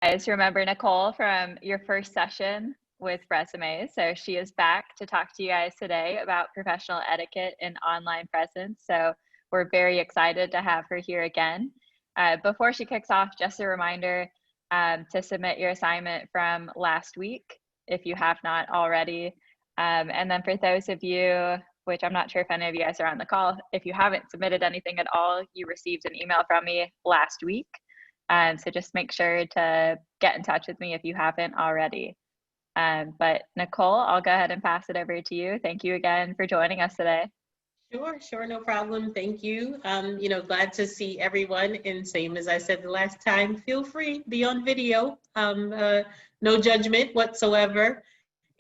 Guys remember Nicole from your first session with resumes. So she is back to talk to you guys today about professional etiquette and online presence. So we're very excited to have her here again. Before she kicks off, just a reminder to submit your assignment from last week if you have not already. And then for those of you, which I'm not sure if any of you guys are on the call, if you haven't submitted anything at all, you received an email from me last week. So just make sure to get in touch with me if you haven't already. But Nicole, I'll go ahead and pass it over to you. Thank you again for joining us today. Sure, no problem. Thank you. Glad to see everyone. And same as I said the last time, feel free, be on video. No judgment whatsoever.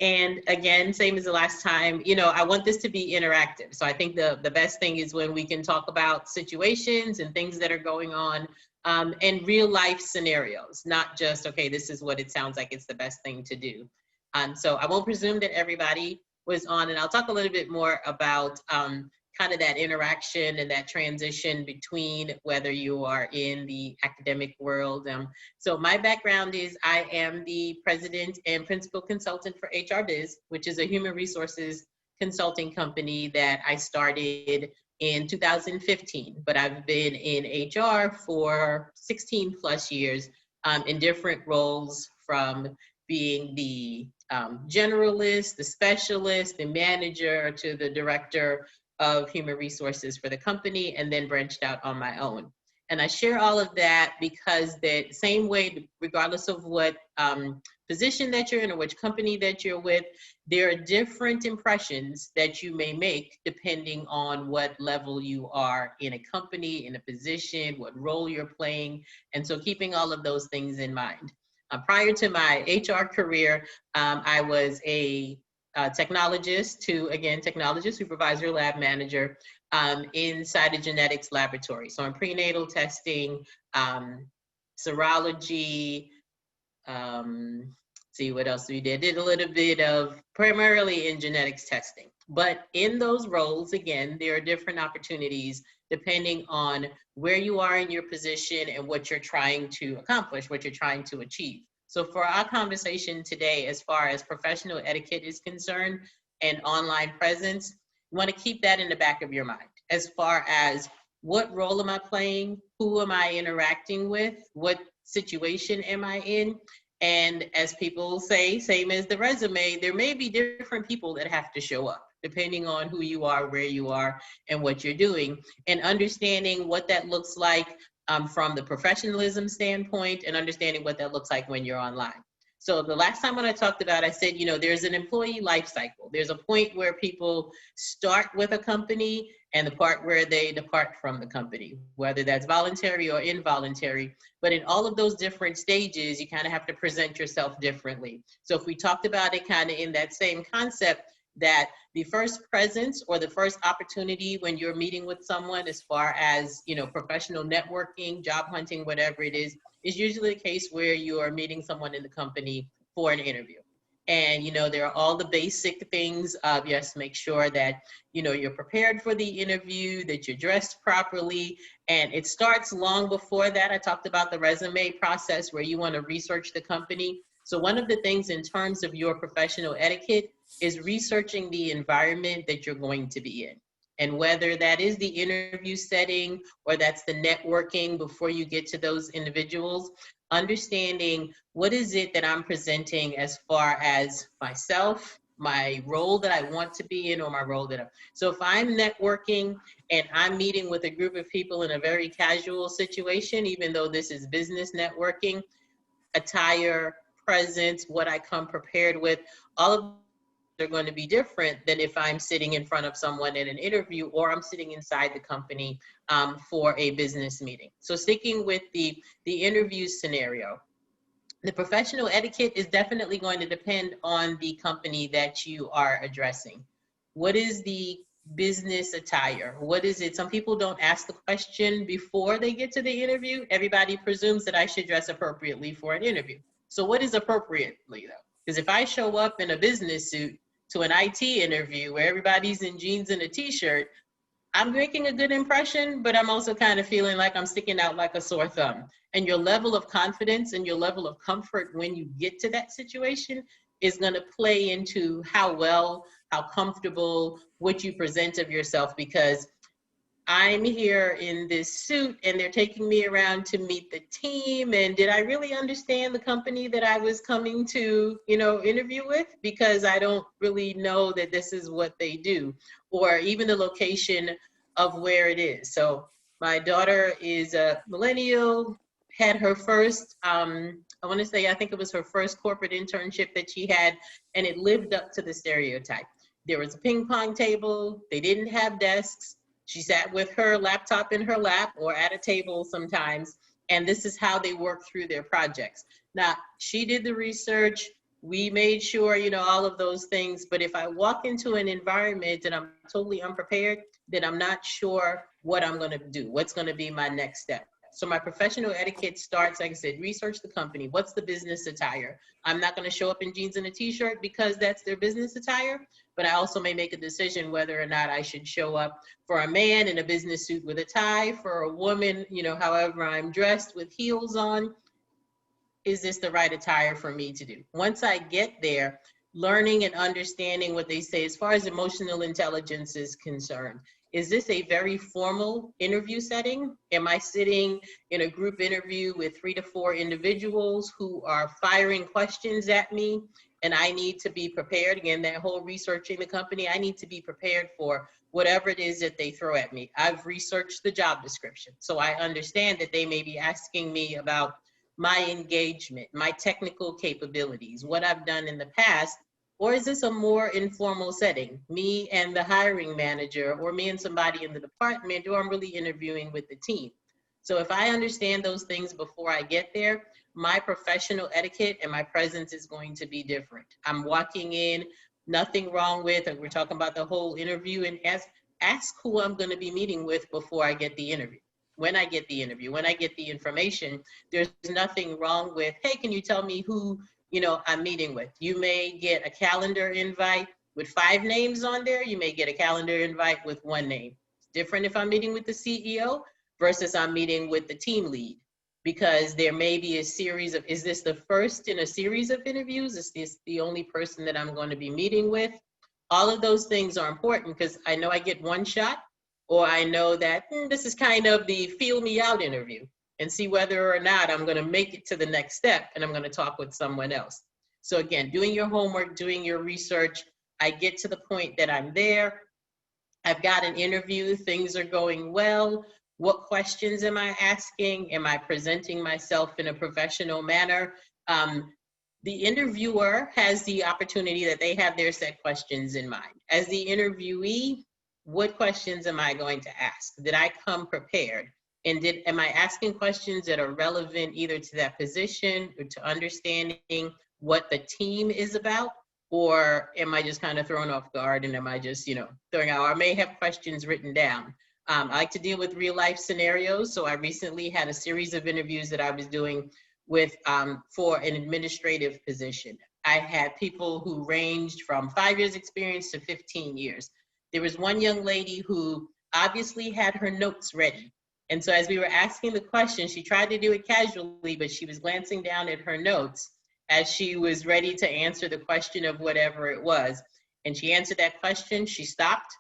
And again, same as the last time, I want this to be interactive. So I think the best thing is when we can talk about situations and things that are going on and real life scenarios, not just, okay, this is what it sounds like it's the best thing to do. So I won't presume that everybody was on, and I'll talk a little bit more about kind of that interaction and that transition between whether you are in the academic world. So my background is I am the president and principal consultant for HR Biz, which is a human resources consulting company that I started in 2015, but I've been in HR for 16 plus years in different roles, from being the generalist, the specialist, the manager, to the director of human resources for the company, and then branched out on my own. And I share all of that because that same way, regardless of what position that you're in or which company that you're with, there are different impressions that you may make depending on what level you are in a company, in a position, what role you're playing. And so keeping all of those things in mind. Prior to my HR career, I was a technologist supervisor, lab manager inside a genetics laboratory. So in prenatal testing, serology, see what else we did a little bit of primarily in genetics testing. But in those roles, again, there are different opportunities depending on where you are in your position and what you're trying to accomplish, what you're trying to achieve. So for our conversation today, as far as professional etiquette is concerned and online presence, you want to keep that in the back of your mind as far as what role am I playing, who am I interacting with, what situation am I in? And as people say, same as the resume, there may be different people that have to show up depending on who you are, where you are, and what you're doing, and understanding what that looks like from the professionalism standpoint, and understanding what that looks like when you're online. So the last time when I talked about, I said, there's an employee life cycle. There's a point where people start with a company and the part where they depart from the company, whether that's voluntary or involuntary. But in all of those different stages, you kind of have to present yourself differently. So if we talked about it kind of in that same concept, that the first presence or the first opportunity when you're meeting with someone, as far as professional networking, job hunting, whatever it is usually the case where you are meeting someone in the company for an interview. And there are all the basic things of, yes, make sure that you're prepared for the interview, that you're dressed properly. And it starts long before that. I talked about the resume process where you want to research the company. So one of the things in terms of your professional etiquette is researching the environment that you're going to be in. And whether that is the interview setting or that's the networking before you get to those individuals, understanding what is it that I'm presenting as far as myself, my role that I want to be in, or my role that so if I'm networking and I'm meeting with a group of people in a very casual situation, even though this is business networking, attire, presence, what I come prepared with, all of are going to be different than if I'm sitting in front of someone in an interview or I'm sitting inside the company for a business meeting. So sticking with the interview scenario, the professional etiquette is definitely going to depend on the company that you are addressing. What is the business attire? What is it? Some people don't ask the question before they get to the interview. Everybody presumes that I should dress appropriately for an interview. So what is appropriately though? Because if I show up in a business suit to an IT interview where everybody's in jeans and a t-shirt, I'm making a good impression, but I'm also kind of feeling like I'm sticking out like a sore thumb. And your level of confidence and your level of comfort when you get to that situation is going to play into how well, how comfortable, what you present of yourself, because I'm here in this suit and they're taking me around to meet the team. And did I really understand the company that I was coming to, interview with? Because I don't really know that this is what they do, or even the location of where it is. So my daughter is a millennial, had her first, I want to say, I think it was her first corporate internship that she had, and it lived up to the stereotype. There was a ping pong table, they didn't have desks. She sat with her laptop in her lap or at a table sometimes, and this is how they work through their projects. Now, she did the research. We made sure, all of those things. But if I walk into an environment and I'm totally unprepared, then I'm not sure what I'm going to do, what's going to be my next step. So my professional etiquette starts, like I said, research the company. What's the business attire? I'm not going to show up in jeans and a t-shirt because that's their business attire, but I also may make a decision whether or not I should show up for a man in a business suit with a tie, for a woman, however I'm dressed with heels on. Is this the right attire for me to do? Once I get there, learning and understanding what they say as far as emotional intelligence is concerned. Is this a very formal interview setting? Am I sitting in a group interview with 3 to 4 individuals who are firing questions at me? And I need to be prepared. Again, that whole researching the company, I need to be prepared for whatever it is that they throw at me. I've researched the job description, so I understand that they may be asking me about my engagement, my technical capabilities, what I've done in the past. Or is this a more informal setting, me and the hiring manager, or me and somebody in the department, or I'm really interviewing with the team? So if I understand those things before I get there, my professional etiquette and my presence is going to be different. I'm walking in, nothing wrong with, and we're talking about the whole interview, and ask who I'm going to be meeting with before I get the interview. When I get the interview, when I get the information, there's nothing wrong with, hey, can you tell me who I'm meeting with? You may get a calendar invite with 5 names on there. You may get a calendar invite with 1 name. It's different if I'm meeting with the CEO versus I'm meeting with the team lead, because there may be a series of, is this the first in a series of interviews? Is this the only person that I'm going to be meeting with? All of those things are important because I know I get 1 shot, or I know that this is kind of the feel me out interview, and see whether or not I'm going to make it to the next step and I'm going to talk with someone else. So again, doing your homework, doing your research, I get to the point that I'm there. I've got an interview, things are going well. What questions am I asking? Am I presenting myself in a professional manner? The interviewer has the opportunity that they have their set questions in mind. As the interviewee, what questions am I going to ask? Did I come prepared? And am I asking questions that are relevant either to that position or to understanding what the team is about? Or am I just kind of thrown off guard and am I just, throwing out? Or I may have questions written down. I like to deal with real life scenarios. So I recently had a series of interviews that I was doing with for an administrative position. I had people who ranged from 5 years experience to 15 years. There was one young lady who obviously had her notes ready. And so as we were asking the question, she tried to do it casually, but she was glancing down at her notes as she was ready to answer the question of whatever it was. And she answered that question, she stopped,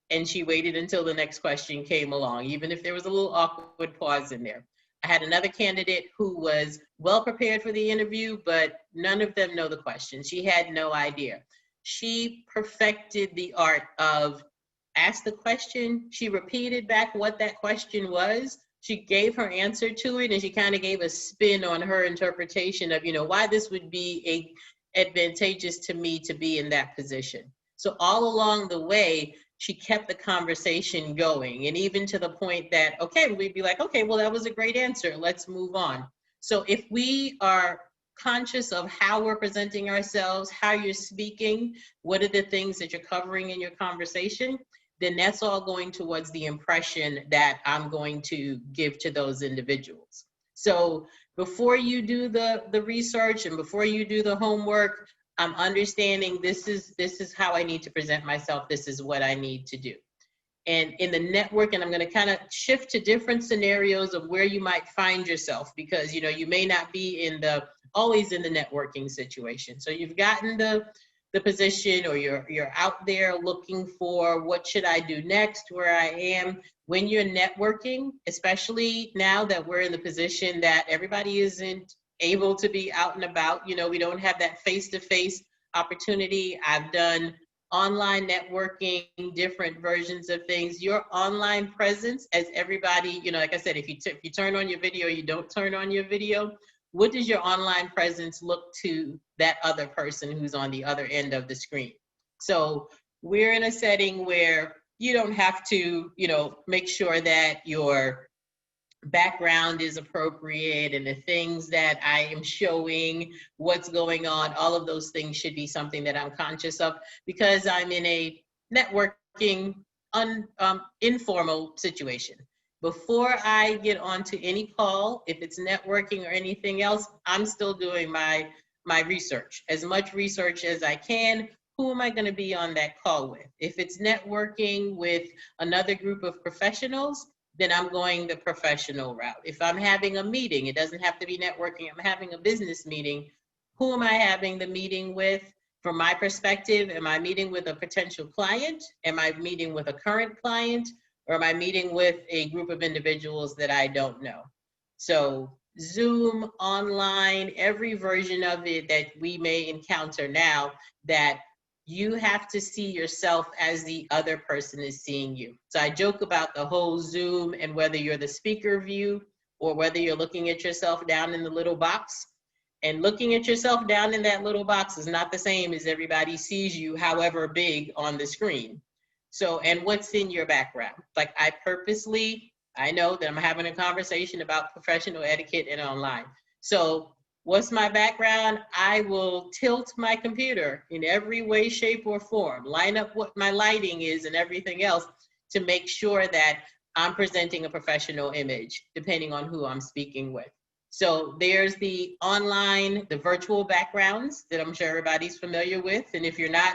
and she waited until the next question came along, even if there was a little awkward pause in there. I had another candidate who was well prepared for the interview, but none of them know the question. She had no idea. She perfected the art of ask the question, she repeated back what that question was, she gave her answer to it, and she kind of gave a spin on her interpretation of, why this would be advantageous to me to be in that position. So all along the way, she kept the conversation going. And even to the point that, okay, we'd be like, okay, well, that was a great answer. Let's move on. So if we are conscious of how we're presenting ourselves, how you're speaking, what are the things that you're covering in your conversation, then that's all going towards the impression that I'm going to give to those individuals. So before you do the research and before you do the homework, I'm understanding this is how I need to present myself. This is what I need to do. And in the network, and I'm going to kind of shift to different scenarios of where you might find yourself, because you may not be always in the networking situation. So you've gotten the position, or you're out there looking for what should I do next, where I am. When you're networking, especially now that we're in the position that everybody isn't able to be out and about, we don't have that face-to-face opportunity. I've done online networking, different versions of things. Your online presence, as everybody, like I said, if you turn on your video, you don't turn on your video, what does your online presence look to that other person who's on the other end of the screen? So we're in a setting where you don't have to, make sure that your background is appropriate, and the things that I am showing, what's going on, all of those things should be something that I'm conscious of, because I'm in a networking, informal situation. Before I get onto any call, if it's networking or anything else, I'm still doing my research, as much research as I can. Who am I going to be on that call with? If it's networking with another group of professionals, then I'm going the professional route. If I'm having a meeting, it doesn't have to be networking, I'm having a business meeting, who am I having the meeting with? From my perspective, am I meeting with a potential client? Am I meeting with a current client? Or am I meeting with a group of individuals that I don't know? So Zoom, online, every version of it that we may encounter now, that you have to see yourself as the other person is seeing you. So I joke about the whole Zoom, and whether you're the speaker view or whether you're looking at yourself down in the little box. And looking at yourself down in that little box is not the same as everybody sees you, however big, on the screen. So, and what's in your background? Like I know that I'm having a conversation about professional etiquette and online. So what's my background? I will tilt my computer in every way, shape, or form, line up what my lighting is and everything else to make sure that I'm presenting a professional image, depending on who I'm speaking with. So there's the online, the virtual backgrounds that I'm sure everybody's familiar with. And if you're not,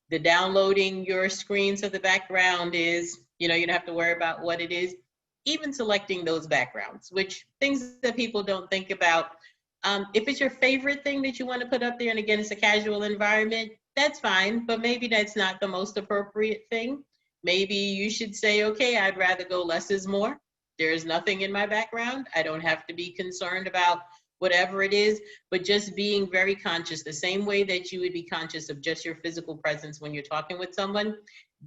the downloading your screen so the background is, you don't have to worry about what it is. Even selecting those backgrounds, which things that people don't think about. If it's your favorite thing that you want to put up there, and again, it's a casual environment, that's fine, but maybe that's not the most appropriate thing. Maybe you should say, okay, I'd rather go less is more. There's nothing in my background. I don't have to be concerned about whatever it is, but just being very conscious, the same way that you would be conscious of just your physical presence when you're talking with someone,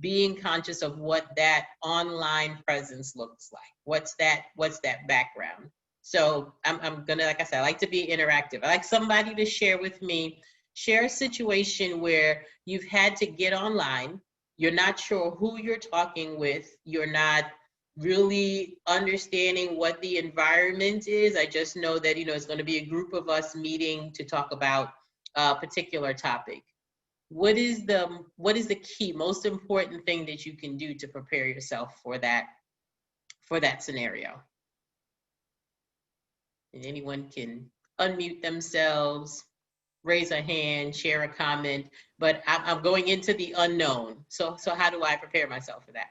being conscious of what that online presence looks like. What's that background? So I'm gonna, like I said, I like to be interactive. I like somebody to share a situation where you've had to get online, you're not sure who you're talking with, you're not really understanding what the environment is. I just know that, it's going to be a group of us meeting to talk about a particular topic. What is the key, most important thing that you can do to prepare yourself for that scenario? And anyone can unmute themselves, raise a hand, share a comment, but I'm going into the unknown. So how do I prepare myself for that?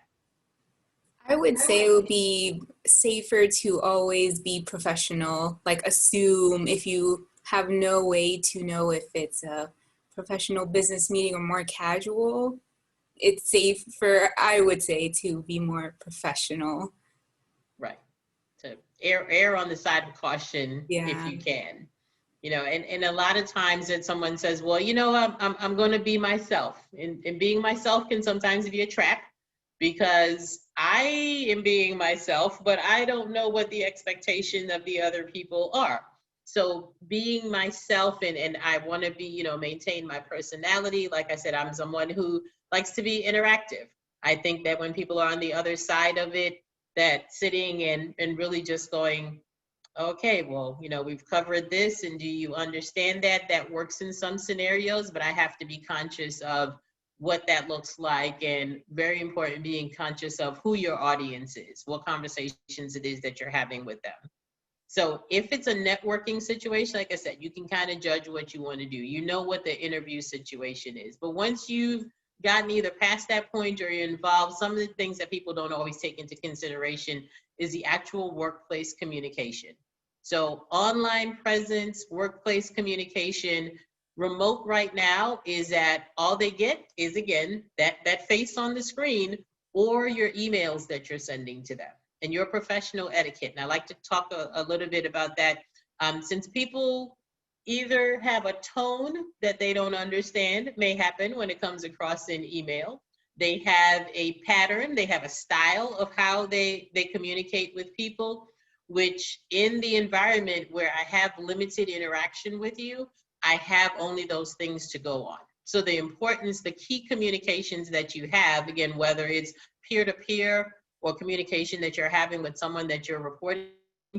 I would say it would be safer to always be professional, like assume if you have no way to know if it's a professional business meeting or more casual, it's safer, I would say, to be more professional. Right. To err on the side of caution, Yeah. if you can. And a lot of times that someone says, well, I'm going to be myself. And being myself can sometimes be a trap, because I am being myself, but I don't know what the expectation of the other people are. So being myself, and I want to be, maintain my personality. Like I said, I'm someone who likes to be interactive. I think that when people are on the other side of it, that sitting and really just going, okay, well, we've covered this, and do you understand that? That works in some scenarios, but I have to be conscious of what that looks like, and very important, being conscious of who your audience is, what conversations it is that you're having with them. So if it's a networking situation, like I said, you can kind of judge what you want to do. You know what the interview situation is. But once you've gotten either past that point or you're involved, some of the things that people don't always take into consideration is the actual workplace communication. So online presence, workplace communication, remote right now is that all they get is, again, that face on the screen or your emails that you're sending to them and your professional etiquette. And I like to talk a little bit about that, since people either have a tone that they don't understand, may happen when it comes across in email. They have a pattern, they have a style of how they communicate with people, which in the environment where I have limited interaction with you, I have only those things to go on. So the importance, the key communications that you have, again, whether it's peer-to-peer or communication that you're having with someone that you're reporting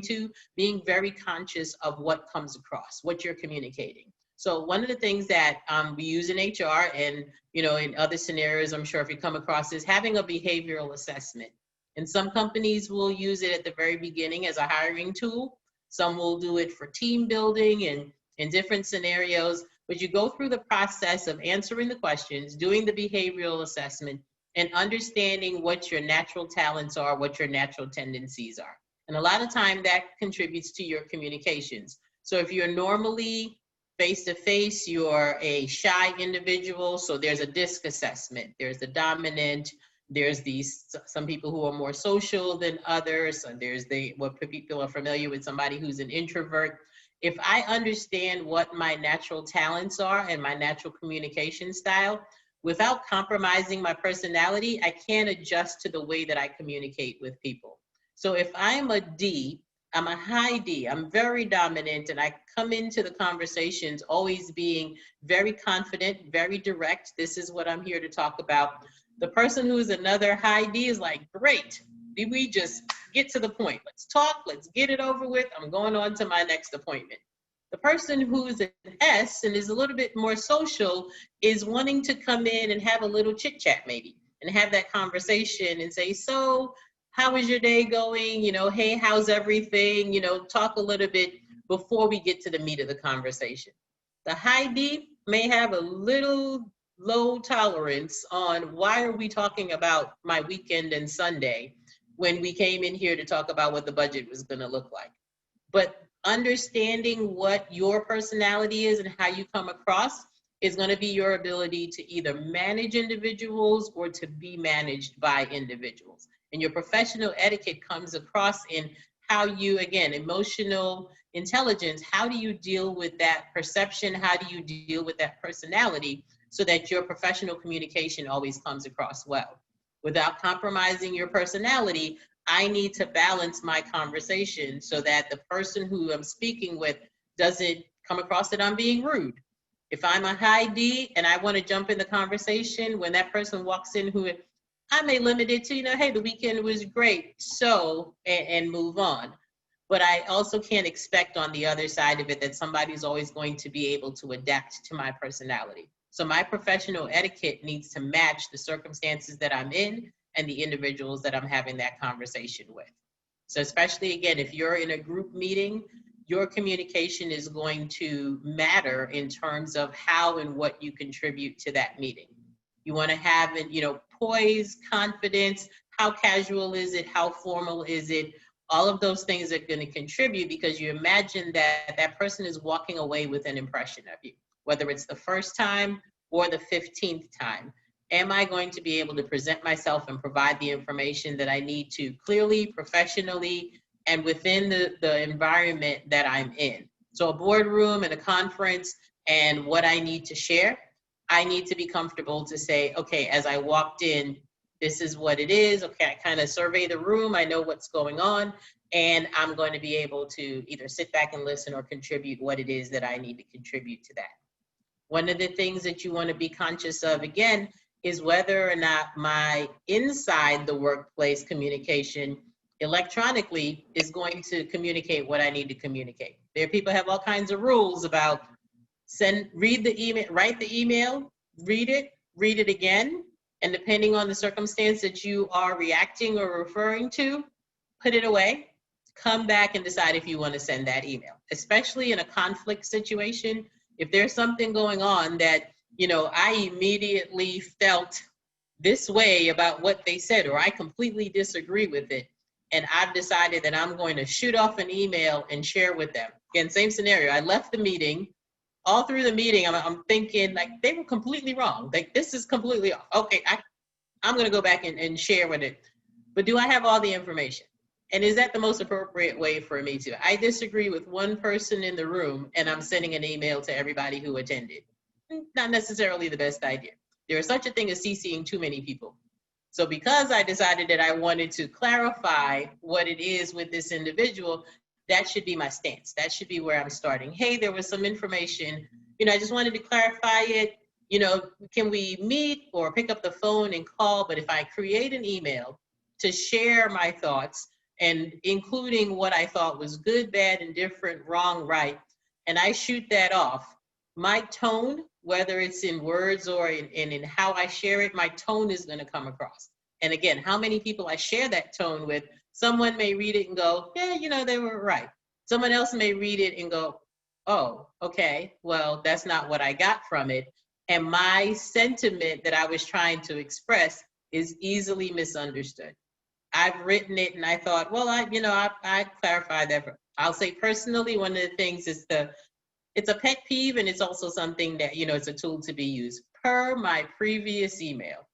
to, being very conscious of what comes across, what you're communicating. So one of the things that we use in HR and, you know, in other scenarios, I'm sure if you come across, is having a behavioral assessment. And some companies will use it at the very beginning as a hiring tool. Some will do it for team building and in different scenarios, but you go through the process of answering the questions, doing the behavioral assessment, and understanding what your natural talents are, what your natural tendencies are. And a lot of time that contributes to your communications. So if you're normally face-to-face, you're a shy individual, so there's a DISC assessment. There's the dominant, there's some people who are more social than others, and there's what people are familiar with, somebody who's an introvert. If I understand what my natural talents are and my natural communication style, without compromising my personality, I can adjust to the way that I communicate with people. So if I'm a D, I'm a high D, I'm very dominant, and I come into the conversations always being very confident, very direct. This is what I'm here to talk about. The person who's another high D is like, great, we just get to the point. Let's talk, let's get it over with. I'm going on to my next appointment. The person who's an S and is a little bit more social is wanting to come in and have a little chit chat maybe, and have that conversation and say, so how is your day going? You know, hey, how's everything? You know, talk a little bit before we get to the meat of the conversation. The high D may have a little low tolerance on why are we talking about my weekend and Sunday when we came in here to talk about what the budget was going to look like. But understanding what your personality is and how you come across is going to be your ability to either manage individuals or to be managed by individuals. And your professional etiquette comes across in how you, again, emotional intelligence, how do you deal with that perception? How do you deal with that personality so that your professional communication always comes across well? Without compromising your personality, I need to balance my conversation so that the person who I'm speaking with doesn't come across that I'm being rude. If I'm a high D and I want to jump in the conversation, when that person walks in who I may limit it to, you know, hey, the weekend was great, so, and move on. But I also can't expect on the other side of it that somebody's always going to be able to adapt to my personality. So my professional etiquette needs to match the circumstances that I'm in and the individuals that I'm having that conversation with. So especially, again, if you're in a group meeting, your communication is going to matter in terms of how and what you contribute to that meeting. You want to have, you know, poise, confidence, how casual is it, how formal is it? All of those things are going to contribute because you imagine that that person is walking away with an impression of you, whether it's the first time or the 15th time. Am I going to be able to present myself and provide the information that I need to clearly, professionally, and within the environment that I'm in? So a boardroom and a conference and what I need to share, I need to be comfortable to say, okay, as I walked in, this is what it is. Okay, I kind of survey the room. I know what's going on, and I'm going to be able to either sit back and listen or contribute what it is that I need to contribute to that. One of the things that you want to be conscious of, again, is whether or not my inside the workplace communication electronically is going to communicate what I need to communicate. There are people have all kinds of rules about read the email, write the email, read it again, and depending on the circumstance that you are reacting or referring to, put it away, come back and decide if you want to send that email. Especially in a conflict situation, if there's something going on that I immediately felt this way about what they said, or I completely disagree with it. And I've decided that I'm going to shoot off an email and share with them. Again, same scenario. I left the meeting. All through the meeting, I'm thinking like they were completely wrong. Like this is completely off. Okay, I'm going to go back and share with it. But do I have all the information? And is that the most appropriate way for me to? I disagree with one person in the room and I'm sending an email to everybody who attended. Not necessarily the best idea. There is such a thing as CCing too many people. So because I decided that I wanted to clarify what it is with this individual, that should be my stance. That should be where I'm starting. Hey, there was some information, I just wanted to clarify it. Can we meet or pick up the phone and call? But if I create an email to share my thoughts and including what I thought was good, bad, indifferent, wrong, right, and I shoot that off, my tone, whether it's in words or in how I share it, my tone is going to come across. And again, how many people I share that tone with, someone may read it and go, yeah, they were right. Someone else may read it and go, oh, okay, well, that's not what I got from it. And my sentiment that I was trying to express is easily misunderstood. I've written it and I thought, well, I clarified that. I'll say personally, one of the things is it's a pet peeve and it's also something that, it's a tool to be used per my previous email.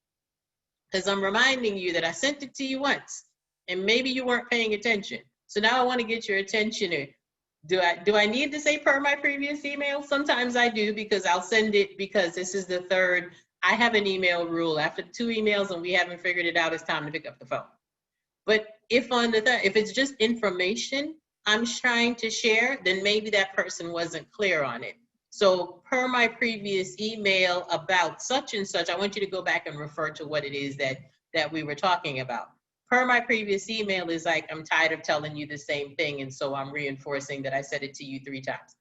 Because I'm reminding you that I sent it to you once and maybe you weren't paying attention. So now I want to get your attention. Do I need to say per my previous email? Sometimes I do because I'll send it because this is the third. I have an email rule. After 2 emails and we haven't figured it out, it's time to pick up the phone. But if if it's just information I'm trying to share, then maybe that person wasn't clear on it. So per my previous email about such and such, I want you to go back and refer to what it is that we were talking about. Per my previous email is like, I'm tired of telling you the same thing. And so I'm reinforcing that I said it to you 3 times.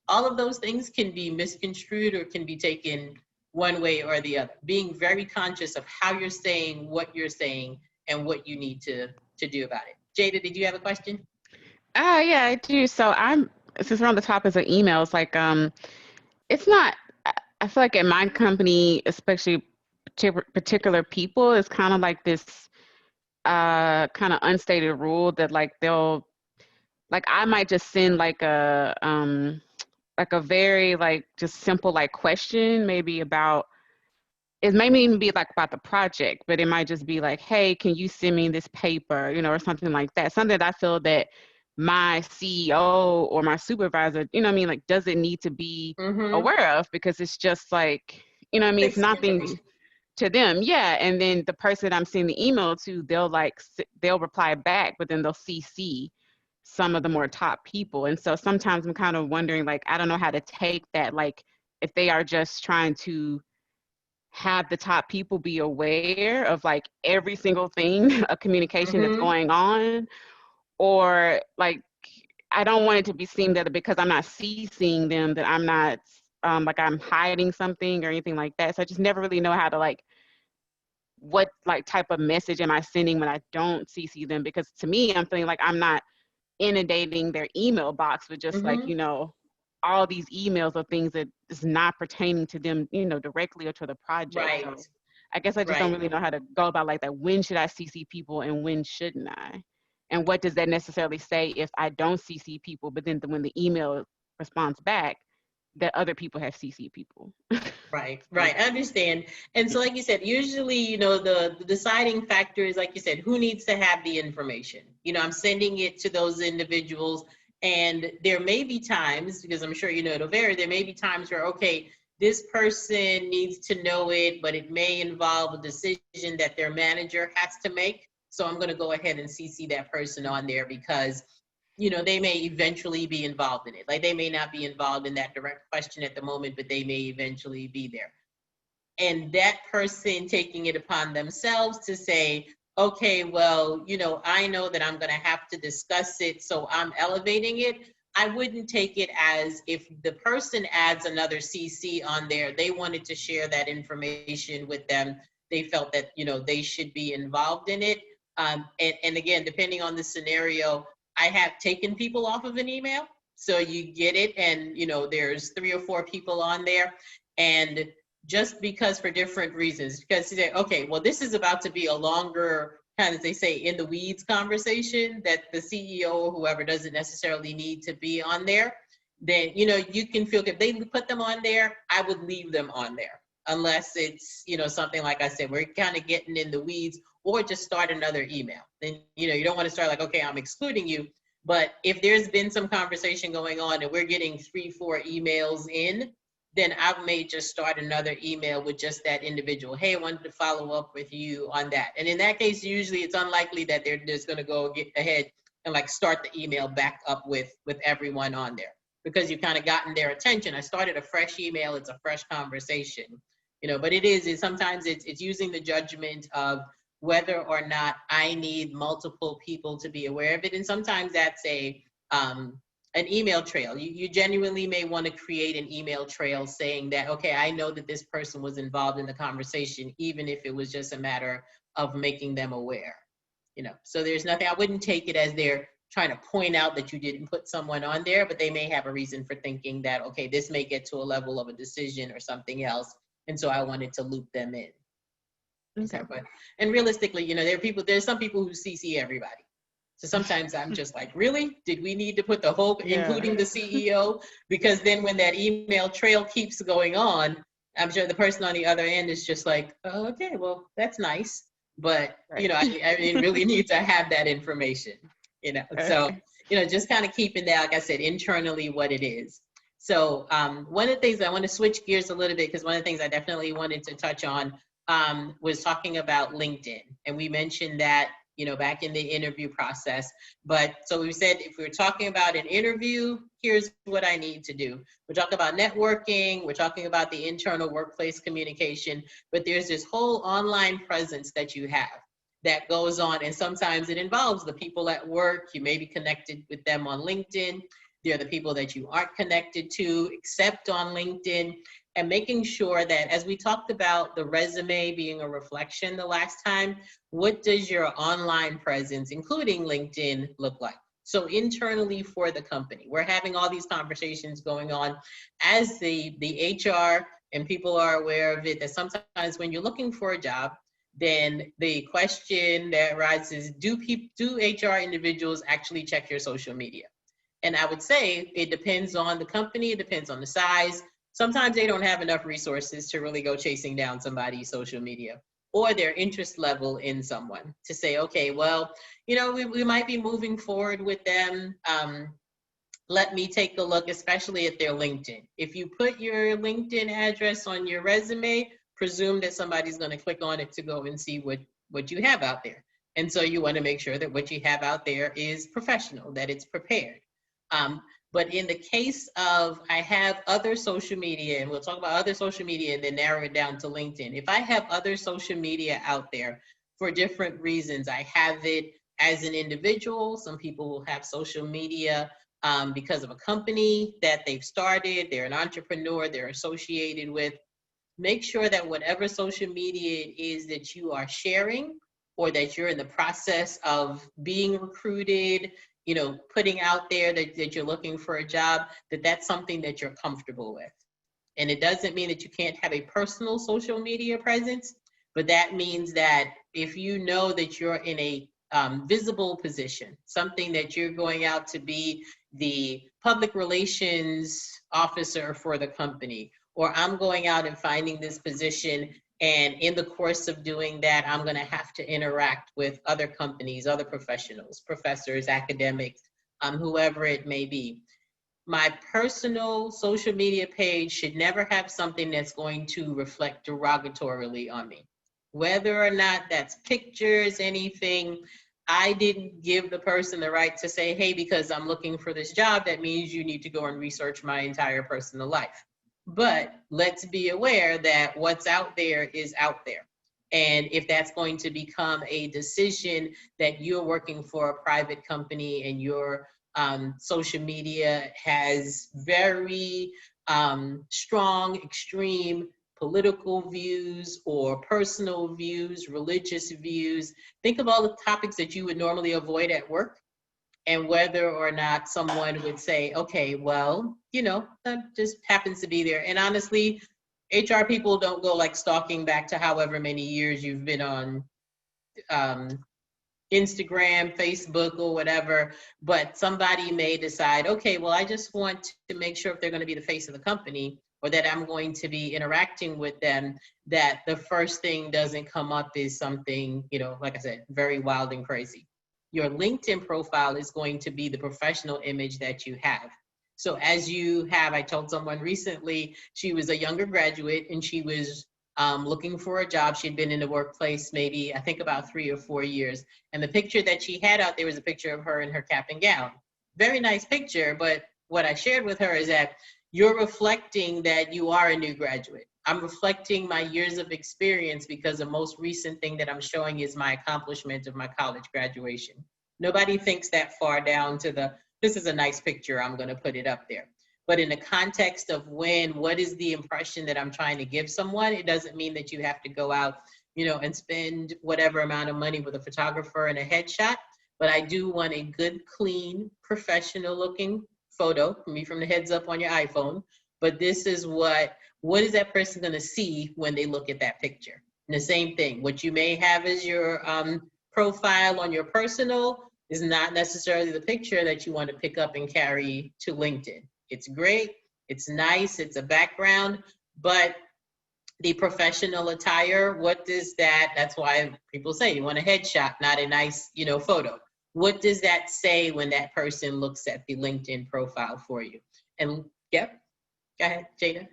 All of those things can be misconstrued or can be taken one way or the other. Being very conscious of how you're saying what you're saying and what you need to do about it. Jada, did you have a question? Yeah, I do. So since we're on the topic of emails, like, it's not, I feel like in my company, especially particular people, it's kind of like this kind of unstated rule that like I might just send like a very like just simple like question maybe about, it may even be like about the project, but it might just be like, hey, can you send me this paper, or something like that. Something that I feel that my CEO or my supervisor, like doesn't need to be aware of because it's just like, it's nothing to them. Yeah. And then the person I'm sending the email to, they'll reply back, but then they'll CC some of the more top people. And so sometimes I'm kind of wondering, like, I don't know how to take that, like if they are just trying to have the top people be aware of like every single thing of communication that's going on, or like I don't want it to be seen that because I'm not CCing them that I'm not like I'm hiding something or anything like that. So I just never really know how to like what like type of message am I sending when I don't CC them, because to me I'm feeling like I'm not inundating their email box with just like all these emails of things that is not pertaining to them, directly or to the project. Right. So I guess I just don't really know how to go about like that. When should I CC people and when shouldn't I? And what does that necessarily say if I don't CC people, but then when the email responds back, that other people have CC people? Right. I understand. And so like you said, usually, the deciding factor is, like you said, who needs to have the information? I'm sending it to those individuals. And there may be times, because I'm sure it'll vary, there may be times where, okay, this person needs to know it, but it may involve a decision that their manager has to make. So I'm going to go ahead and CC that person on there because, they may eventually be involved in it. Like they may not be involved in that direct question at the moment, but they may eventually be there. And that person taking it upon themselves to say, okay, well, I know that I'm going to have to discuss it, so I'm elevating it. I wouldn't take it as if the person adds another CC on there, they wanted to share that information with them. They felt that, they should be involved in it. And again, depending on the scenario, I have taken people off of an email. So you get it and, there's 3 or 4 people on there. And just because for different reasons. Because you say, okay, well, this is about to be a longer, kind of, they say, in the weeds conversation that the CEO or whoever doesn't necessarily need to be on there. Then, you know, you can feel if they put them on there, I would leave them on there. Unless it's, you know, something like I said, we're kind of getting in the weeds, or just start another email. Then, you know, you don't want to start like, okay, I'm excluding you. But if there's been some conversation going on and we're getting 3-4 emails in, then I may just start another email with just that individual. Hey, I wanted to follow up with you on that. And in that case, usually it's unlikely that they're just going to go get ahead and like start the email back up with everyone on there, because you've kind of gotten their attention. I started a fresh email. It's a fresh conversation, you know, but sometimes it's using the judgment of whether or not I need multiple people to be aware of it. And sometimes that's an email trail. You genuinely may want to create an email trail saying that, okay, I know that this person was involved in the conversation, even if it was just a matter of making them aware, you know. So there's nothing, I wouldn't take it as they're trying to point out that you didn't put someone on there, but they may have a reason for thinking that, okay, this may get to a level of a decision or something else, and so I wanted to loop them in. Okay. So, and realistically, you know, there's some people who CC everybody. So sometimes I'm just like, really? Did we need to put the whole, including the CEO? Because then when that email trail keeps going on, I'm sure the person on the other end is just like, oh, okay, well, that's nice. But, you know, I really need to have that information, you know. So, you know, just kind of keeping that, like I said, internally what it is. So one of the things I want to switch gears a little bit, because one of the things I definitely wanted to touch on was talking about LinkedIn. And we mentioned that, you know, back in the interview process. But so we said, if we're talking about an interview, here's what I need to do. We're talking about networking, we're talking about the internal workplace communication, but there's this whole online presence that you have that goes on. And sometimes it involves the people at work. You may be connected with them on LinkedIn. They're the people that you aren't connected to, except on LinkedIn. And making sure that, as we talked about the resume being a reflection the last time, what does your online presence, including LinkedIn, look like? So internally for the company, we're having all these conversations going on as the HR, and people are aware of it, that sometimes when you're looking for a job, then the question that rises, do HR individuals actually check your social media? And I would say it depends on the company, it depends on the size. Sometimes they don't have enough resources to really go chasing down somebody's social media or their interest level in someone to say, okay, well, you know, we might be moving forward with them. Let me take a look, especially at their LinkedIn. If you put your LinkedIn address on your resume, presume that somebody's going to click on it to go and see what you have out there. And so you want to make sure that what you have out there is professional, that it's prepared. But in the case of, I have other social media, and we'll talk about other social media and then narrow it down to LinkedIn. If I have other social media out there for different reasons, I have it as an individual. Some people will have social media because of a company that they've started, they're an entrepreneur, they're associated with. Make sure that whatever social media it is that you are sharing, or that you're in the process of being recruited, you know, putting out there that you're looking for a job, that's something that you're comfortable with. And it doesn't mean that you can't have a personal social media presence, but that means that if you know that you're in a visible position, something that you're going out to be the public relations officer for the company, or I'm going out and finding this position, and in the course of doing that, I'm going to have to interact with other companies, other professionals, professors, academics, whoever it may be. My personal social media page should never have something that's going to reflect derogatorily on me. Whether or not that's pictures, anything, I didn't give the person the right to say, hey, because I'm looking for this job, that means you need to go and research my entire personal life. But let's be aware that what's out there is out there. And if that's going to become a decision that you're working for a private company and your social media has very strong, extreme political views or personal views, religious views, think of all the topics that you would normally avoid at work, and whether or not someone would say, okay, well, you know, that just happens to be there. And honestly, HR people don't go like stalking back to however many years you've been on Instagram, Facebook, or whatever, but somebody may decide, okay, well, I just want to make sure if they're going to be the face of the company or that I'm going to be interacting with them, that the first thing doesn't come up is something, like I said, very wild and crazy. Your LinkedIn profile is going to be the professional image that you have. So as you have, I told someone recently, she was a younger graduate and she was looking for a job. She'd been in the workplace maybe, I think about 3 or 4 years. And the picture that she had out there was a picture of her in her cap and gown. Very nice picture, but what I shared with her is that you're reflecting that you are a new graduate. I'm reflecting my years of experience because the most recent thing that I'm showing is my accomplishment of my college graduation. Nobody thinks that far down to this is a nice picture, I'm going to put it up there. But in the context of what is the impression that I'm trying to give someone, it doesn't mean that you have to go out, and spend whatever amount of money with a photographer and a headshot. But I do want a good, clean, professional looking photo from me from the heads up on your iPhone. But this is what is that person going to see when they look at that picture? And the same thing, what you may have as your profile on your personal is not necessarily the picture that you want to pick up and carry to LinkedIn. It's great, it's nice, it's a background, but the professional attire, what does that's why people say you want a headshot, not a nice, photo. What does that say when that person looks at the LinkedIn profile for you? And yep, go ahead, Jada.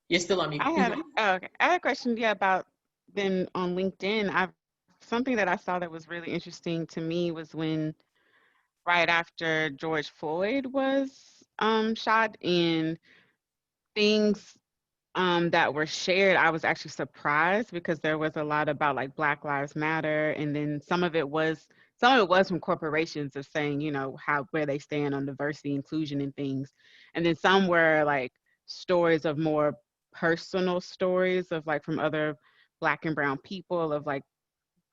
You're still on mute. Okay. I had a question, about then on LinkedIn. Something that I saw that was really interesting to me was when right after George Floyd was shot, and things that were shared, I was actually surprised because there was a lot about like Black Lives Matter, and then some of it was from corporations of saying, where they stand on diversity, inclusion, and things, and then some were like stories of more personal stories of like from other Black and brown people of like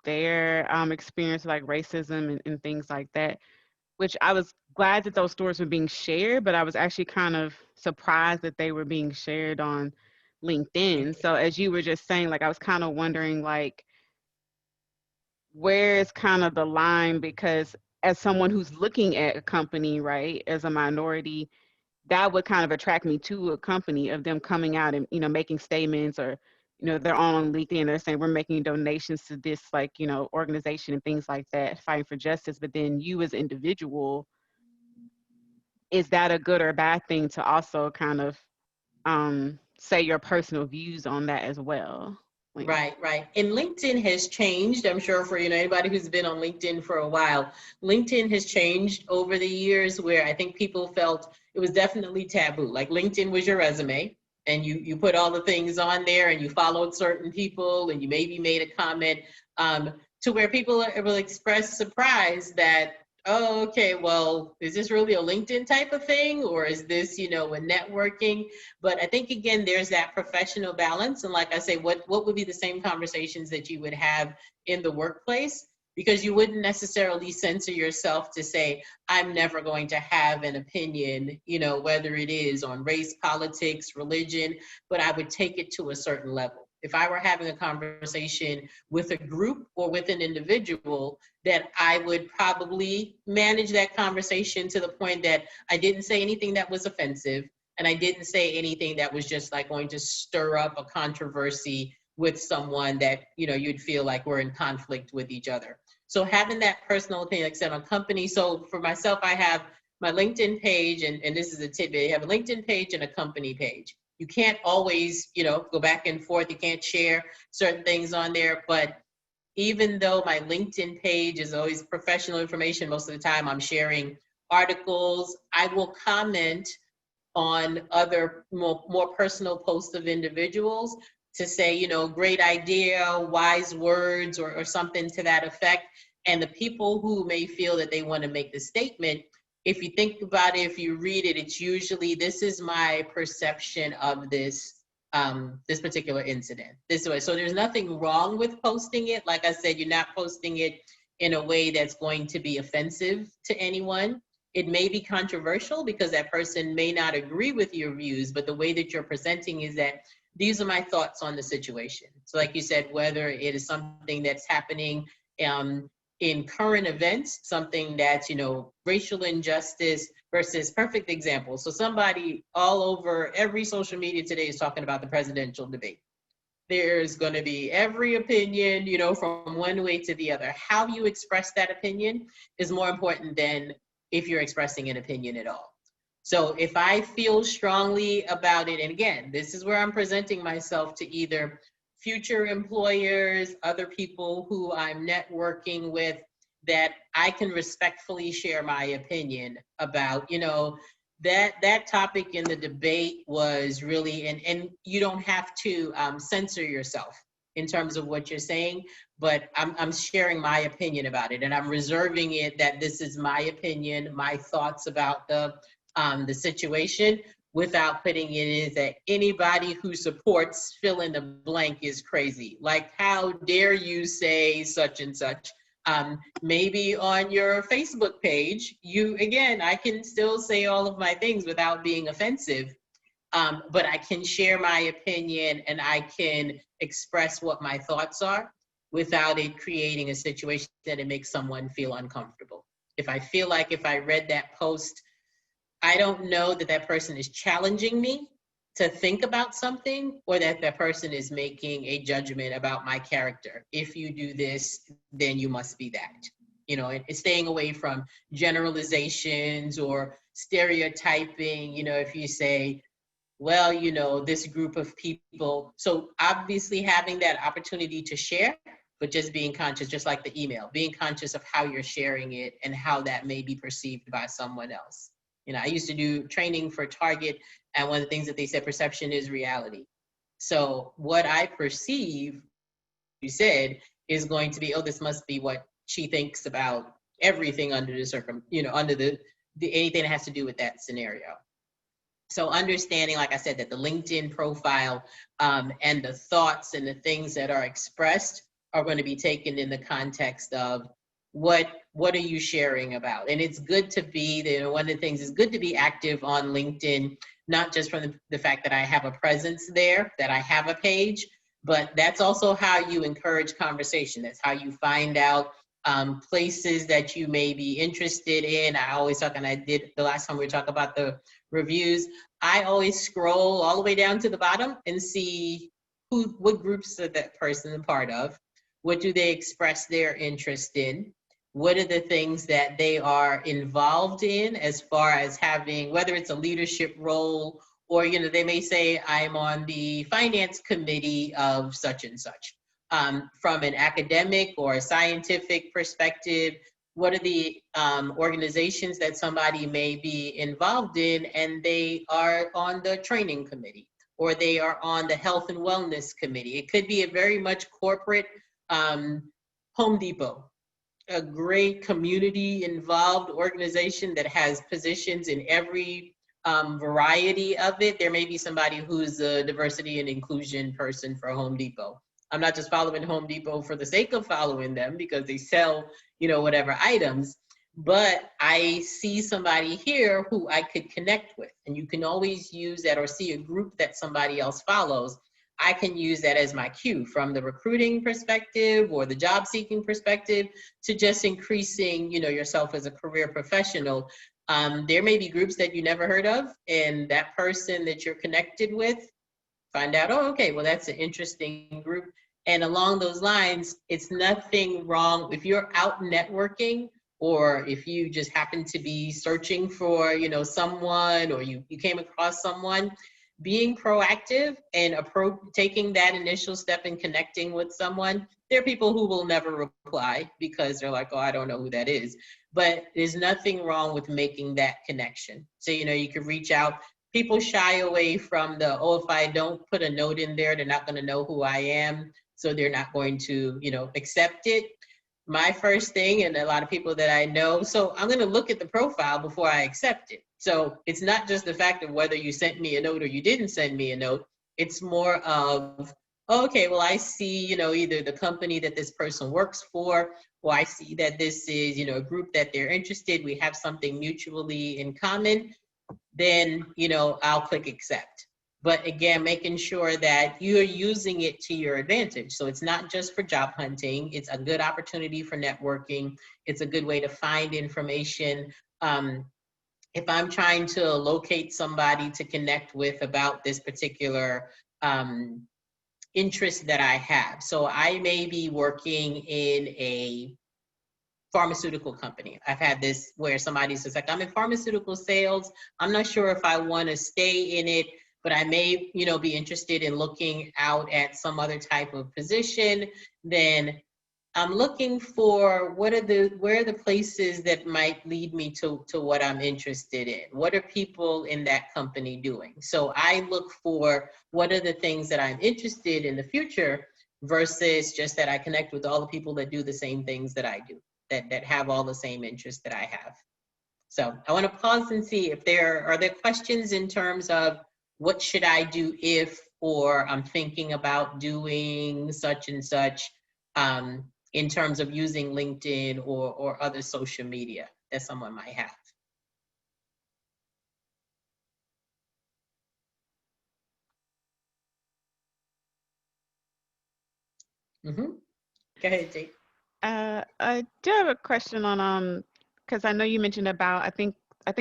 their experience like racism and things like that, which I was glad that those stories were being shared, but I was actually kind of surprised that they were being shared on LinkedIn. So as you were just saying, like I was kind of wondering like where is kind of the line, because as someone who's looking at a company, right, as a minority, that would kind of attract me to a company of them coming out and, making statements, or, they're on LinkedIn, they're saying we're making donations to this like, organization and things like that, fighting for justice. But then you as an individual, is that a good or bad thing to also kind of say your personal views on that as well? Right. And LinkedIn has changed. I'm sure for anybody who's been on LinkedIn for a while, LinkedIn has changed over the years, where I think people felt it was definitely taboo. Like LinkedIn was your resume, and you put all the things on there, and you followed certain people, and you maybe made a comment to where people will express surprise that, oh, okay, well, is this really a LinkedIn type of thing, or is this, a networking? But I think, again, there's that professional balance. And like I say, what would be the same conversations that you would have in the workplace? Because you wouldn't necessarily censor yourself to say, I'm never going to have an opinion, whether it is on race, politics, religion, but I would take it to a certain level. If I were having a conversation with a group or with an individual, that I would probably manage that conversation to the point that I didn't say anything that was offensive, and I didn't say anything that was just like going to stir up a controversy with someone that, you'd feel like we're in conflict with each other. So having that personal opinion, like I said, on company. So for myself, I have my LinkedIn page, and this is a tidbit. I have a LinkedIn page and a company page. You can't always, go back and forth. You can't share certain things on there. But even though my LinkedIn page is always professional information, most of the time I'm sharing articles. I will comment on other more personal posts of individuals to say, great idea, wise words, or something to that effect. And the people who may feel that they want to make the statement, if you think about it, if you read it, it's usually, this is my perception of this this particular incident this way. So there's nothing wrong with posting it. Like I said, you're not posting it in a way that's going to be offensive to anyone. It may be controversial because that person may not agree with your views, but the way that you're presenting is that these are my thoughts on the situation. So like you said, whether it is something that's happening in current events, something that's, racial injustice versus perfect example. So somebody all over every social media today is talking about the presidential debate. There's going to be every opinion, from one way to the other. How you express that opinion is more important than if you're expressing an opinion at all. So if I feel strongly about it, and again, this is where I'm presenting myself to either future employers, other people who I'm networking with, that I can respectfully share my opinion about, that topic in the debate was really, and you don't have to censor yourself in terms of what you're saying, but I'm sharing my opinion about it, and I'm reserving it that this is my opinion, my thoughts about the situation, without putting it in that anybody who supports fill in the blank is crazy. Like, how dare you say such and such? Maybe on your Facebook page, I can still say all of my things without being offensive, but I can share my opinion and I can express what my thoughts are without it creating a situation that it makes someone feel uncomfortable. If I feel like if I read that post, I don't know that that person is challenging me to think about something, or that that person is making a judgment about my character. If you do this, then you must be that. And staying away from generalizations or stereotyping. If you say, well, this group of people. So obviously having that opportunity to share, but just being conscious, just like the email, being conscious of how you're sharing it and how that may be perceived by someone else. I used to do training for Target, and one of the things that they said, perception is reality. So what I perceive, you said, is going to be, oh, this must be what she thinks about everything under the under the anything that has to do with that scenario. So understanding, like I said, that the LinkedIn profile and the thoughts and the things that are expressed are going to be taken in the context of what are you sharing about? And it's good to be there. One of the things is good to be active on LinkedIn, not just from the fact that I have a presence there, that I have a page, but that's also how you encourage conversation. That's how you find out places that you may be interested in. I always talk, and I did the last time we were talking about the reviews, I always scroll all the way down to the bottom and see what groups are that person a part of. What do they express their interest in? What are the things that they are involved in as far as having, whether it's a leadership role or, they may say, I'm on the finance committee of such and such. From an academic or a scientific perspective, what are the organizations that somebody may be involved in, and they are on the training committee, or they are on the health and wellness committee. It could be a very much corporate. Home Depot, a great community involved organization that has positions in every variety of it. There may be somebody who's a diversity and inclusion person for Home Depot. I'm not just following Home Depot for the sake of following them because they sell, whatever items, but I see somebody here who I could connect with. And you can always use that, or see a group that somebody else follows. I can use that as my cue from the recruiting perspective or the job seeking perspective to just increasing, yourself as a career professional. There may be groups that you never heard of, and that person that you're connected with, find out, oh, okay, well, that's an interesting group. And along those lines, it's nothing wrong if you're out networking, or if you just happen to be searching for, someone, or you came across someone. Being proactive and taking that initial step in connecting with someone. There are people who will never reply because they're like, oh, I don't know who that is. But there's nothing wrong with making that connection. So, you could reach out. People shy away from if I don't put a note in there, they're not going to know who I am. So they're not going to, accept it. My first thing, and a lot of people that I know, so I'm going to look at the profile before I accept it. So it's not just the fact of whether you sent me a note or you didn't send me a note. It's more of, okay, well, I see, either the company that this person works for, or I see that this is, a group that they're interested, we have something mutually in common, then, I'll click accept. But again, making sure that you're using it to your advantage. So it's not just for job hunting, it's a good opportunity for networking. It's a good way to find information. If I'm trying to locate somebody to connect with about this particular interest that I have. So I may be working in a pharmaceutical company. I've had this where somebody says like, I'm in pharmaceutical sales. I'm not sure if I want to stay in it, but I may, be interested in looking out at some other type of position. Then I'm looking for where are the places that might lead me to what I'm interested in? What are people in that company doing? So I look for what are the things that I'm interested in the future versus just that I connect with all the people that do the same things that I do, that have all the same interests that I have. So I want to pause and see if are there questions in terms of what should I do if, or I'm thinking about doing such and such. In terms of using LinkedIn or other social media that someone might have. Go ahead, Jake. I do have a question on because I know you mentioned about I think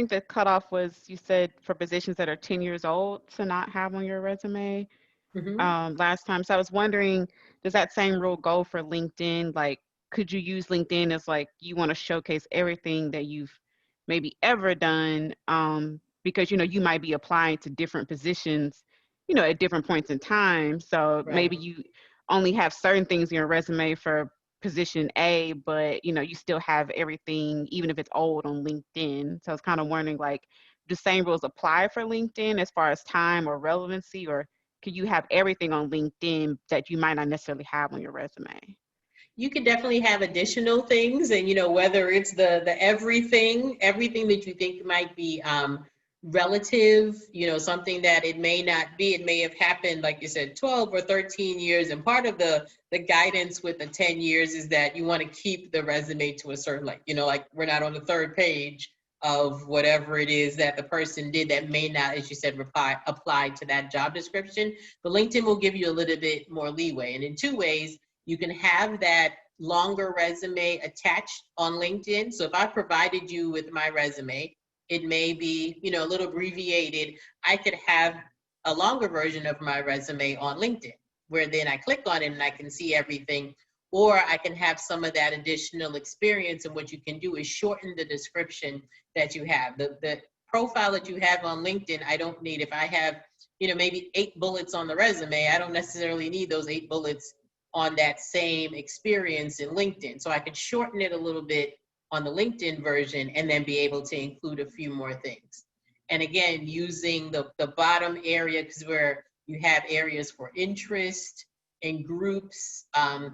the cutoff was, you said, for positions that are 10 years old to not have on your resume last time. So I was wondering, does that same rule go for LinkedIn? Like, could you use LinkedIn as like you want to showcase everything that you've maybe ever done? Because you might be applying to different positions, at different points in time. So Right. maybe you only have certain things in your resume for position A, but you still have everything, even if it's old, on LinkedIn. So I was kind of wondering, like, the same rules apply for LinkedIn as far as time or relevancy, or could you have everything on LinkedIn that you might not necessarily have on your resume? You could definitely have additional things, and whether it's the everything that you think might be relative, something that it may not be. It may have happened, like you said, 12 or 13 years. And part of the guidance with the 10 years is that you want to keep the resume to a certain, like we're not on the third page of whatever it is that the person did that may not, as you said, apply to that job description. But LinkedIn will give you a little bit more leeway. And in two ways, you can have that longer resume attached on LinkedIn. So if I provided you with my resume, it may be, a little abbreviated. I could have a longer version of my resume on LinkedIn, where then I click on it and I can see everything. Or I can have some of that additional experience, and what you can do is shorten the description that you have. The profile that you have on LinkedIn, I don't need. If I have, maybe 8 bullets on the resume, I don't necessarily need those 8 bullets on that same experience in LinkedIn. So I could shorten it a little bit on the LinkedIn version and then be able to include a few more things. And again, using the bottom area, because where you have areas for interest and groups,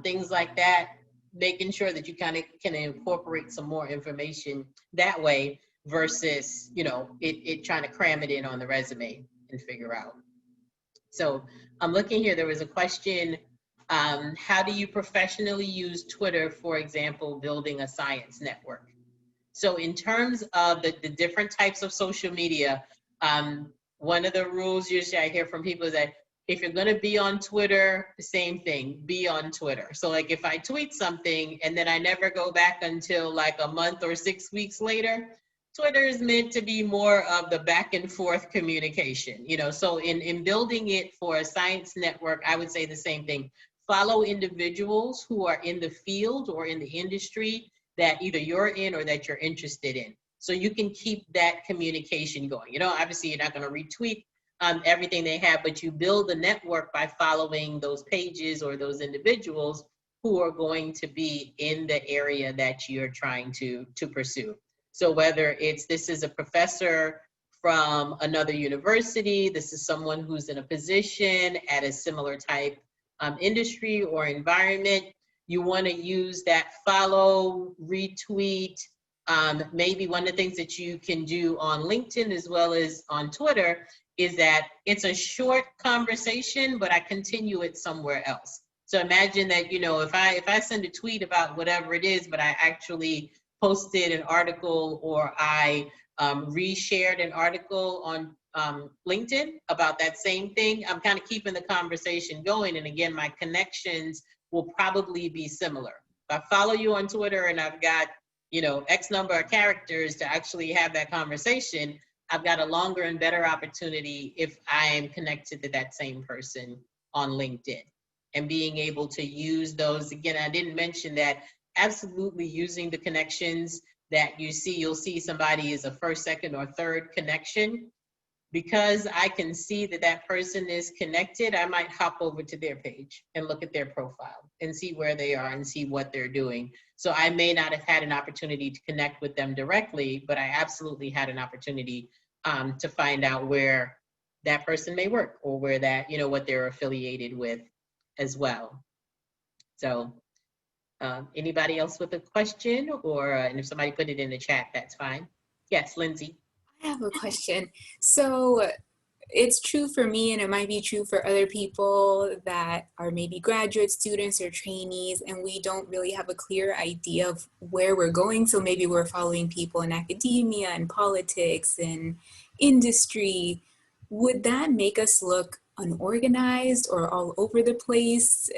things like that, making sure that you kind of can incorporate some more information that way versus, it trying to cram it in on the resume and figure out. So I'm looking here, there was a question, how do you professionally use Twitter, for example, building a science network? So in terms of the different types of social media, one of the rules usually I hear from people is that if you're going to be on Twitter, the same thing, be on Twitter. So like if I tweet something and then I never go back until like a month or 6 weeks later, Twitter is meant to be more of the back and forth communication, so in building it for a science network, I would say the same thing. Follow individuals who are in the field or in the industry that either you're in or that you're interested in. So you can keep that communication going. Obviously you're not going to retweet everything they have, but you build a network by following those pages or those individuals who are going to be in the area that you're trying to pursue. So whether this is a professor from another university, this is someone who's in a position at a similar type industry or environment, you want to use that follow, retweet, Maybe one of the things that you can do on LinkedIn as well as on Twitter is that it's a short conversation, but I continue it somewhere else. So imagine that, you know, if I send a tweet about whatever it is, but I actually posted an article or I reshared an article on LinkedIn about that same thing, I'm kind of keeping the conversation going. And again, my connections will probably be similar. If I follow you on Twitter and I've got, you know, X number of characters to actually have that conversation, I've got a longer and better opportunity if I am connected to that same person on LinkedIn. And being able to use those, again, I didn't mention that, absolutely using the connections that you see, you'll see somebody is a first, second, or third connection. Because I can see that that person is connected, I might hop over to their page and look at their profile and see where they are and see what they're doing. So I may not have had an opportunity to connect with them directly, but I absolutely had an opportunity to find out where that person may work or where that, you know, what they're affiliated with as well. So anybody else with a question, or and if somebody put it in the chat, that's fine. Yes, Lindsay. I have a question. So it's true for me, and it might be true for other people that are maybe graduate students or trainees, and we don't really have a clear idea of where we're going. So maybe we're following people in academia and politics and industry. Would that make us look unorganized or all over the place?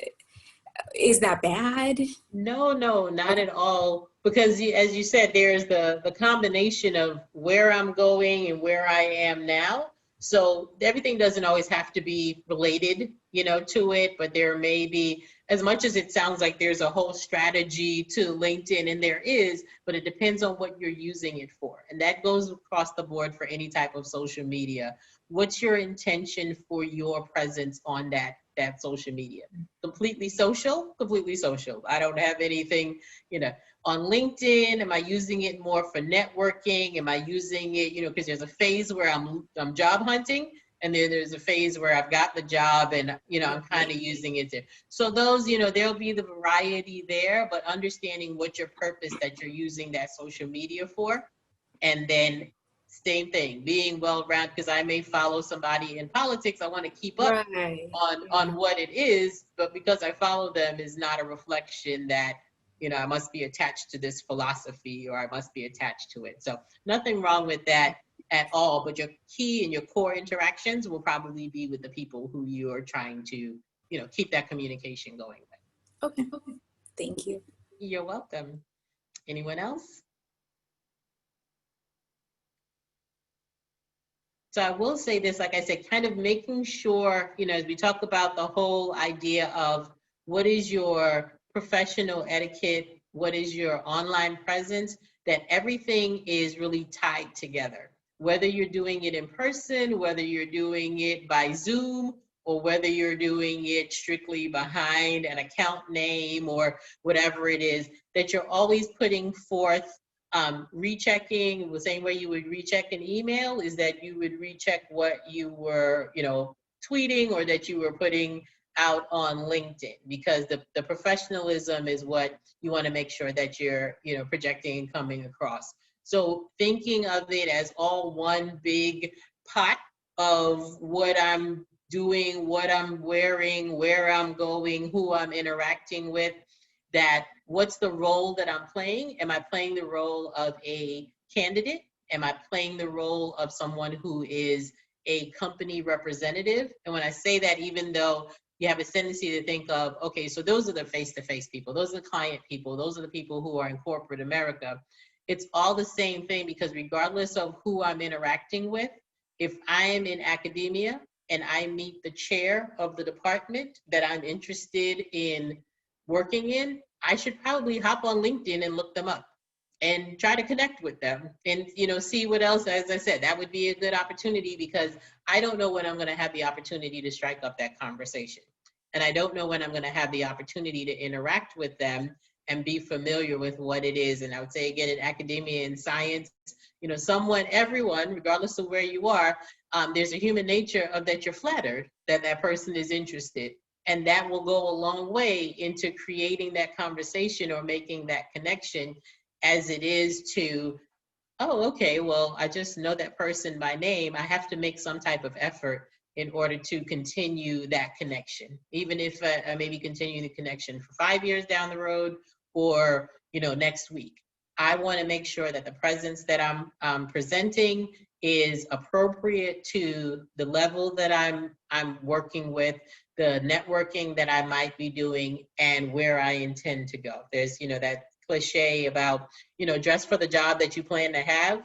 Is that bad? No, not at all. Because as you said, there's the combination of where I'm going and where I am now. So everything doesn't always have to be related, you know, to it, but there may be, as much as it sounds like there's a whole strategy to LinkedIn, and there is, but it depends on what you're using it for. And that goes across the board for any type of social media. What's your intention for your presence on that social media? Completely social, completely social. I don't have anything, you know, on LinkedIn. Am I using it more for networking? Am I using it, you know, because there's a phase where I'm job hunting, and then there's a phase where I've got the job and, you know, I'm kind of using it there. So those, you know, there'll be the variety there, but understanding what your purpose that you're using that social media for. And then same thing, being well-rounded, because I may follow somebody in politics. I want to keep up Right. on what it is, but because I follow them is not a reflection that, you know, I must be attached to this philosophy or I must be attached to it. So nothing wrong with that at all, but your key and your core interactions will probably be with the people who you are trying to, you know, keep that communication going with. Okay. Thank you. You're welcome. Anyone else? So I will say this, like I said, kind of making sure, you know, as we talk about the whole idea of what is your professional etiquette, what is your online presence, that everything is really tied together. Whether you're doing it in person, whether you're doing it by Zoom, or whether you're doing it strictly behind an account name or whatever it is, that you're always putting forth rechecking the same way you would recheck an email, is that you would recheck what you were, you know, tweeting or that you were putting out on LinkedIn, because the professionalism is what you want to make sure that you're, you know, projecting and coming across. So thinking of it as all one big pot of what I'm doing, what I'm wearing, where I'm going, who I'm interacting with, that what's the role that I'm playing? Am I playing the role of a candidate? Am I playing the role of someone who is a company representative? And when I say that, even though you have a tendency to think of, okay, so those are the face-to-face people, those are the client people, those are the people who are in corporate America. It's all the same thing, because regardless of who I'm interacting with, if I am in academia and I meet the chair of the department that I'm interested in working in, I should probably hop on LinkedIn and look them up and try to connect with them and, you know, see what else. As I said, that would be a good opportunity, because I don't know when I'm going to have the opportunity to strike up that conversation. And I don't know when I'm going to have the opportunity to interact with them and be familiar with what it is. And I would say, again, in academia and science, you know, everyone, regardless of where you are, there's a human nature of that you're flattered that that person is interested. And that will go a long way into creating that conversation or making that connection. as it is to, oh, okay, well, I just know that person by name. I have to make some type of effort in order to continue that connection, even if I maybe continue the connection for 5 years down the road, or next week. I want to make sure that the presence that I'm presenting is appropriate to the level that I'm working with, the networking that I might be doing, and where I intend to go. There's that cliche about dress for the job that you plan to have.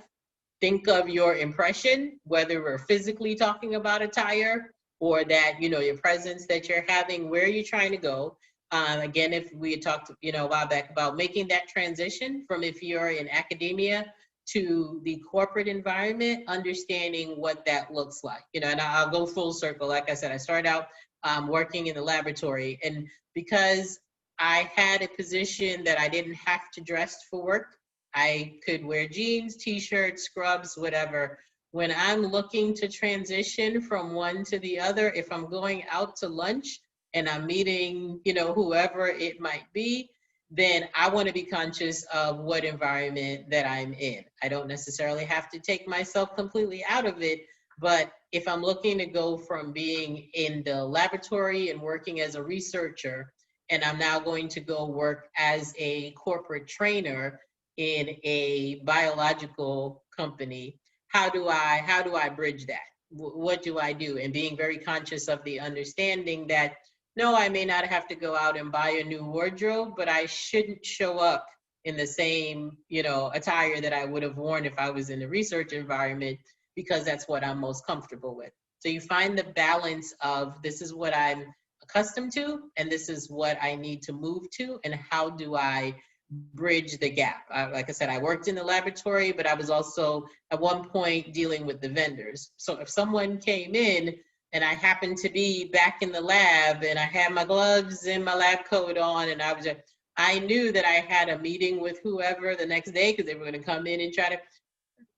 Think of your impression, whether we're physically talking about attire or that, your presence that you're having, where you're trying to go. Again, if we had talked, a while back about making that transition from if you're in academia to the corporate environment, understanding what that looks like, and I'll go full circle. Like I said, I started out working in the laboratory, and because I had a position that I didn't have to dress for work, I could wear jeans, t-shirts, scrubs, whatever. When I'm looking to transition from one to the other, if I'm going out to lunch and I'm meeting, whoever it might be, then I want to be conscious of what environment that I'm in. I don't necessarily have to take myself completely out of it, but if I'm looking to go from being in the laboratory and working as a researcher, and I'm now going to go work as a corporate trainer in a biological company, how do I bridge that? What do I do? And being very conscious of the understanding that, no, I may not have to go out and buy a new wardrobe, but I shouldn't show up in the same, attire that I would have worn if I was in the research environment, because that's what I'm most comfortable with. So you find the balance of, this is what I'm accustomed to, and this is what I need to move to, and how do I bridge the gap? Like I said, I worked in the laboratory, but I was also at one point dealing with the vendors. So if someone came in and I happened to be back in the lab and I had my gloves and my lab coat on, and I knew that I had a meeting with whoever the next day because they were going to come in and try to,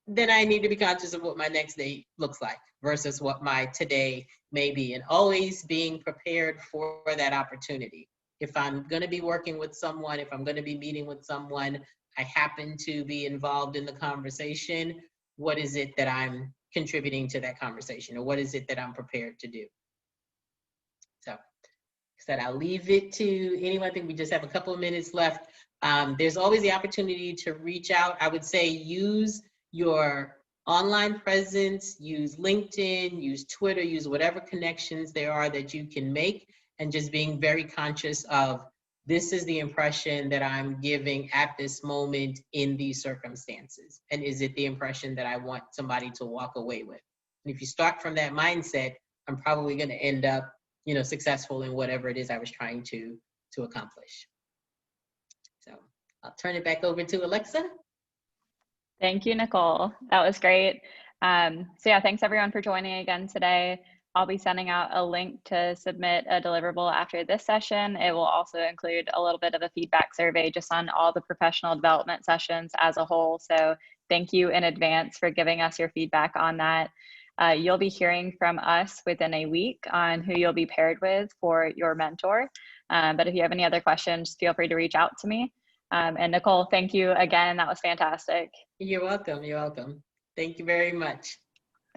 then I need to be conscious of what my next day looks like versus what my today may be, and always being prepared for that opportunity. If I'm going to be working with someone, if I'm going to be meeting with someone, I happen to be involved in the conversation, what is it that I'm contributing to that conversation, or what is it that I'm prepared to do? So, like I said, I'll leave it to anyone. I think we just have a couple of minutes left. There's always the opportunity to reach out. I would say use your online presence, use LinkedIn, use Twitter, use whatever connections there are that you can make, and just being very conscious of, this is the impression that I'm giving at this moment in these circumstances. And is it the impression that I want somebody to walk away with? And if you start from that mindset, I'm probably going to end up, successful in whatever it is I was trying to accomplish. So I'll turn it back over to Alexa. Thank you, Nicole. That was great. So yeah, thanks everyone for joining again today. I'll be sending out a link to submit a deliverable after this session. It will also include a little bit of a feedback survey just on all the professional development sessions as a whole. So thank you in advance for giving us your feedback on that. You'll be hearing from us within a week on who you'll be paired with for your mentor. But if you have any other questions, feel free to reach out to me. And Nicole, thank you again. That was fantastic. You're welcome. You're welcome. Thank you very much.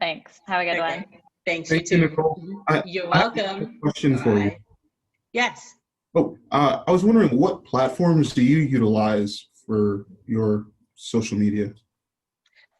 Thanks. Have a good one. Thanks, Thank you too. Nicole. You're I have welcome. a question for you. Yes. Oh, I was wondering, what platforms do you utilize for your social media?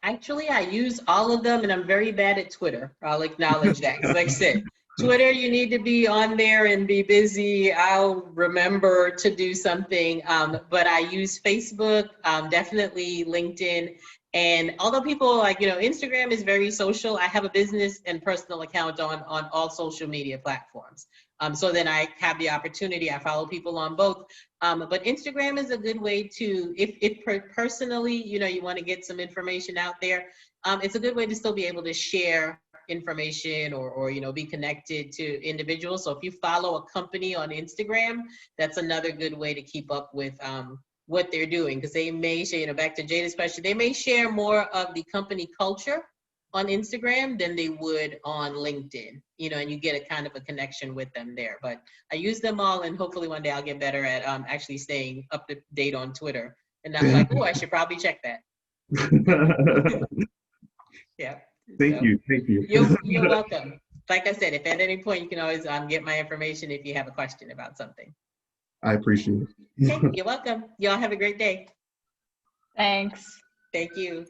Actually, I use all of them, and I'm very bad at Twitter. I'll acknowledge that. Because like I said, Twitter, you need to be on there and be busy. I'll remember to do something. But I use Facebook, definitely LinkedIn. And although people Instagram is very social, I have a business and personal account on all social media platforms. So then I have the opportunity, I follow people on both. But Instagram is a good way to, if personally, you want to get some information out there, it's a good way to still be able to share information or be connected to individuals. So if you follow a company on Instagram, that's another good way to keep up with what they're doing, because they may share, back to Jada's question, they may share more of the company culture on Instagram than they would on LinkedIn, and you get a kind of a connection with them there. But I use them all, and hopefully one day I'll get better at actually staying up to date on Twitter And I'm like, oh, I should probably check that. Yeah. Thank So, you. Thank you. You're welcome. Like I said, if at any point you can always get my information if you have a question about something. I appreciate it. Okay, you're welcome. Y'all have a great day. Thanks. Thank you.